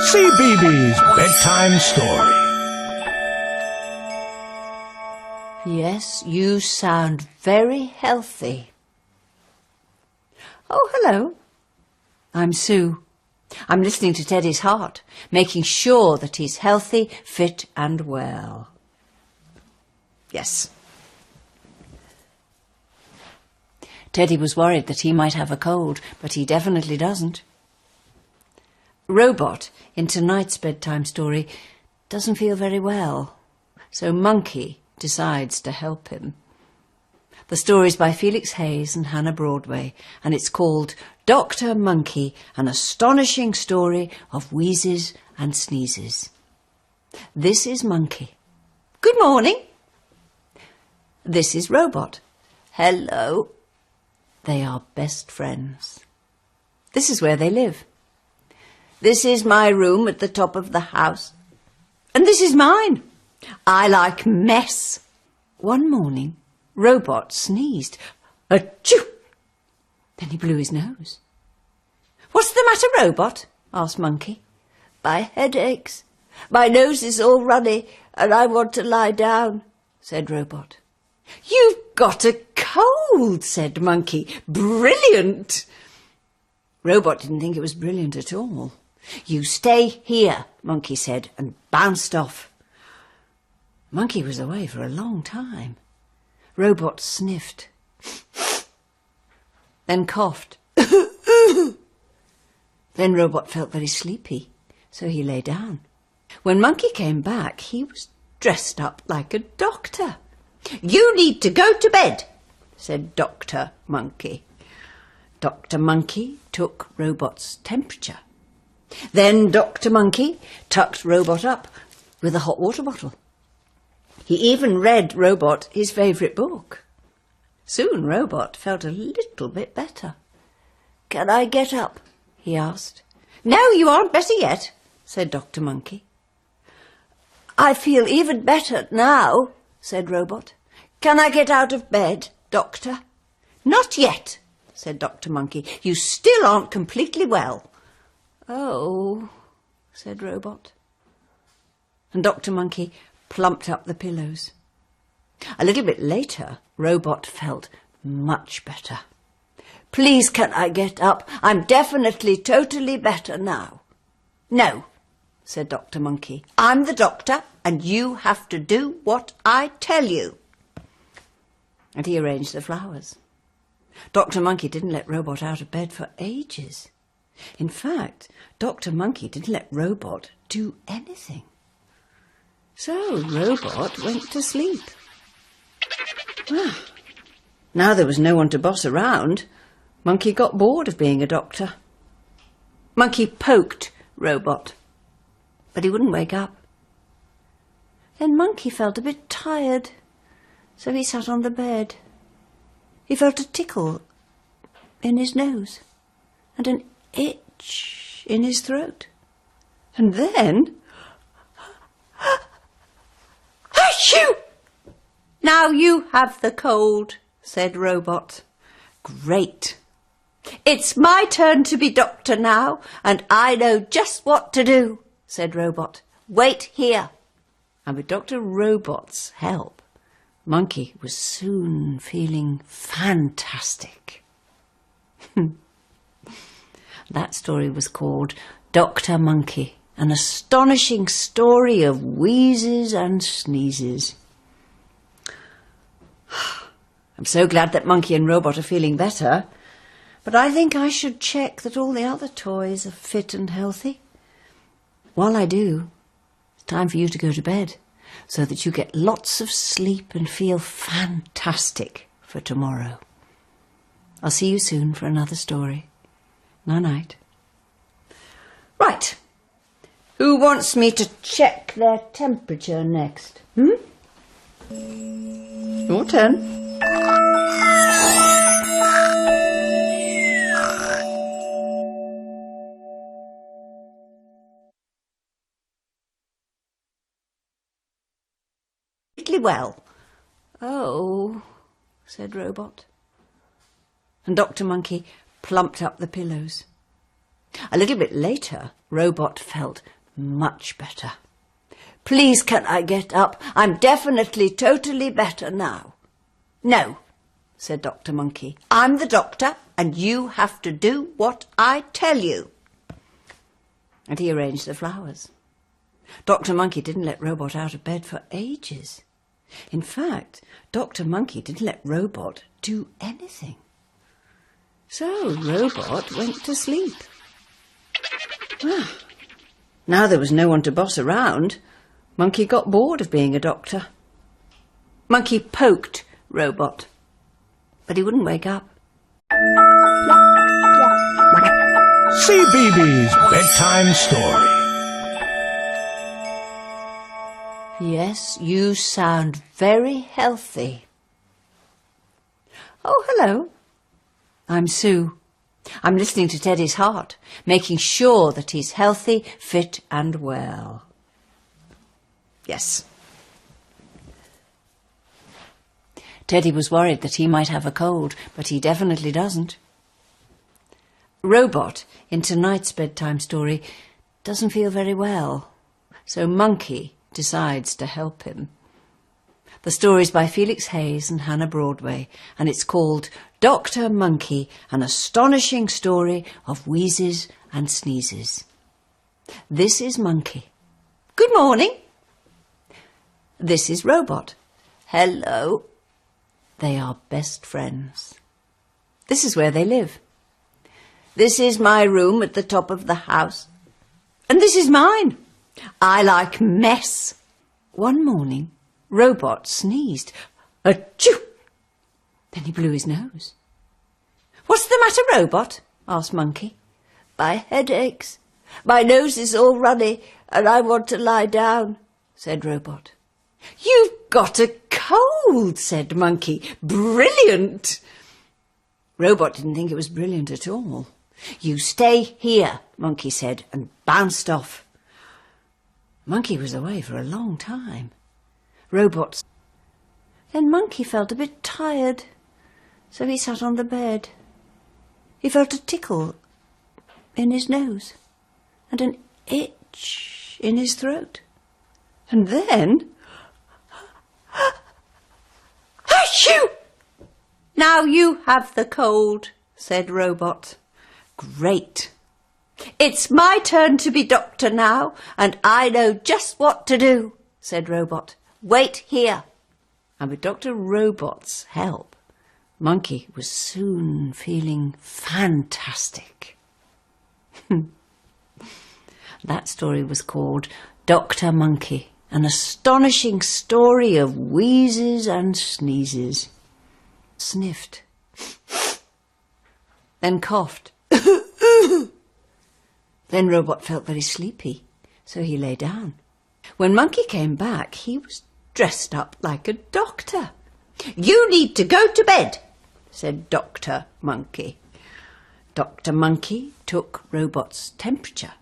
CBeebies Bedtime Story. Yes, you sound very healthy. Oh, hello. I'm Sue. I'm listening to Teddy's heart, making sure that he's healthy, fit and well. Yes. Teddy was worried that he might have a cold, but he definitely doesn't. Robot, in tonight's bedtime story, doesn't feel very well, so Monkey decides to help him. The story's by Felix Hayes and Hannah Broadway, and it's called Dr. Monkey, an astonishing story of wheezes and sneezes. This is Monkey. Good morning. This is Robot. Hello. They are best friends. This is where they live. This is my room at the top of the house. And this is mine. I like mess. One morning, Robot sneezed. Achoo! Then he blew his nose. What's the matter, Robot? Asked Monkey. My headaches. My nose is all runny and I want to lie down, said Robot. You've got a cold, said Monkey. Brilliant! Robot didn't think it was brilliant at all. You stay here, Monkey said, and bounced off. Monkey was away for a long time. Robot sniffed, then coughed. Then Robot felt very sleepy, so he lay down. When Monkey came back, he was dressed up like a doctor. You need to go to bed, said Dr. Monkey. Dr. Monkey took Robot's temperature. Then Dr. Monkey tucked Robot up with a hot water bottle. He even read Robot his favourite book. Soon Robot felt a little bit better. Can I get up? He asked. No, you aren't better yet, said Dr. Monkey. I feel even better now, said Robot. Can I get out of bed, Doctor? Not yet, said Dr. Monkey. You still aren't completely well. Oh, said Robot. And Dr. Monkey plumped up the pillows. A little bit later, Robot felt much better. Please, can I get up? I'm definitely totally better now. No, said Dr. Monkey. I'm the doctor, and you have to do what I tell you. And he arranged the flowers. Dr. Monkey didn't let Robot out of bed for ages. In fact, Dr. Monkey didn't let Robot do anything. So Robot went to sleep. Now there was no one to boss around. Monkey got bored of being a doctor. Monkey poked Robot, but he wouldn't wake up. Then Monkey felt a bit tired, so he sat on the bed. He felt a tickle in his nose and an itch in his throat. And then... Achoo! Now you have the cold, said Robot. Great. It's my turn to be doctor now, and I know just what to do, said Robot. Wait here. And with Dr. Robot's help, Monkey was soon feeling fantastic. That story was called Dr. Monkey, an astonishing story of wheezes and sneezes. I'm so glad that Monkey and Robot are feeling better, but I think I should check that all the other toys are fit and healthy. While I do, it's time for you to go to bed, so that you get lots of sleep and feel fantastic for tomorrow. I'll see you soon for another story. Night-night. Right. Who wants me to check their temperature next? Your turn. Well. Oh, said Robot. And Dr. Monkey plumped up the pillows. A little bit later, Robot felt much better. "Please, can I get up? I'm definitely totally better now." "No," said Dr. Monkey. "I'm the doctor, and you have to do what I tell you." And he arranged the flowers. Dr. Monkey didn't let Robot out of bed for ages. In fact, Dr. Monkey didn't let Robot do anything. So Robot went to sleep. Now there was no one to boss around, Monkey got bored of being a doctor. Monkey poked Robot, but he wouldn't wake up. CBeebies Bedtime Story. "Yes, you sound very healthy." "Oh, hello. I'm Sue. I'm listening to Teddy's heart, making sure that he's healthy, fit and well." "Yes." Teddy was worried that he might have a cold, but he definitely doesn't. Robot, in tonight's bedtime story, doesn't feel very well, so Monkey decides to help him. The story's by Felix Hayes and Hannah Broadway, and it's called Dr. Monkey, an astonishing story of wheezes and sneezes. This is Monkey. "Good morning." This is Robot. "Hello." They are best friends. This is where they live. "This is my room at the top of the house. And this is mine. I like mess." One morning, Robot sneezed. Achoo! Then he blew his nose. "What's the matter, Robot?" asked Monkey. "My headaches. My nose is all runny and I want to lie down," said Robot. "You've got a cold," said Monkey. "Brilliant." Robot didn't think it was brilliant at all. "You stay here," Monkey said, and bounced off. Monkey was away for a long time. Then Monkey felt a bit tired, so he sat on the bed. He felt a tickle in his nose and an itch in his throat. And then... Achoo! "Now you have the cold," said Robot. "Great. It's my turn to be doctor now, and I know just what to do," said Robot. "Wait here." And with Dr. Robot's help, Monkey was soon feeling fantastic. That story was called Dr. Monkey, an astonishing story of wheezes and sneezes. Sniffed. Then coughed. Then Robot felt very sleepy, so he lay down. When Monkey came back, he was dressed up like a doctor. "You need to go to bed," said Dr. Monkey. Dr. Monkey took Robot's temperature.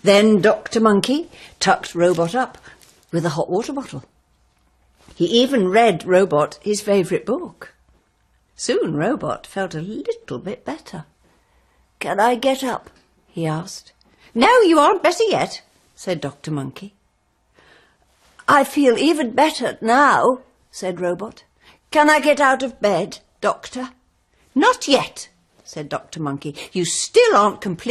Then Dr. Monkey tucked Robot up with a hot water bottle. He even read Robot his favourite book. Soon Robot felt a little bit better. "Can I get up?" he asked. "No, you aren't better yet," said Dr. Monkey. "I feel even better now," said Robot. "Can I get out of bed, Doctor?" "Not yet," said Dr. Monkey. "You still aren't completely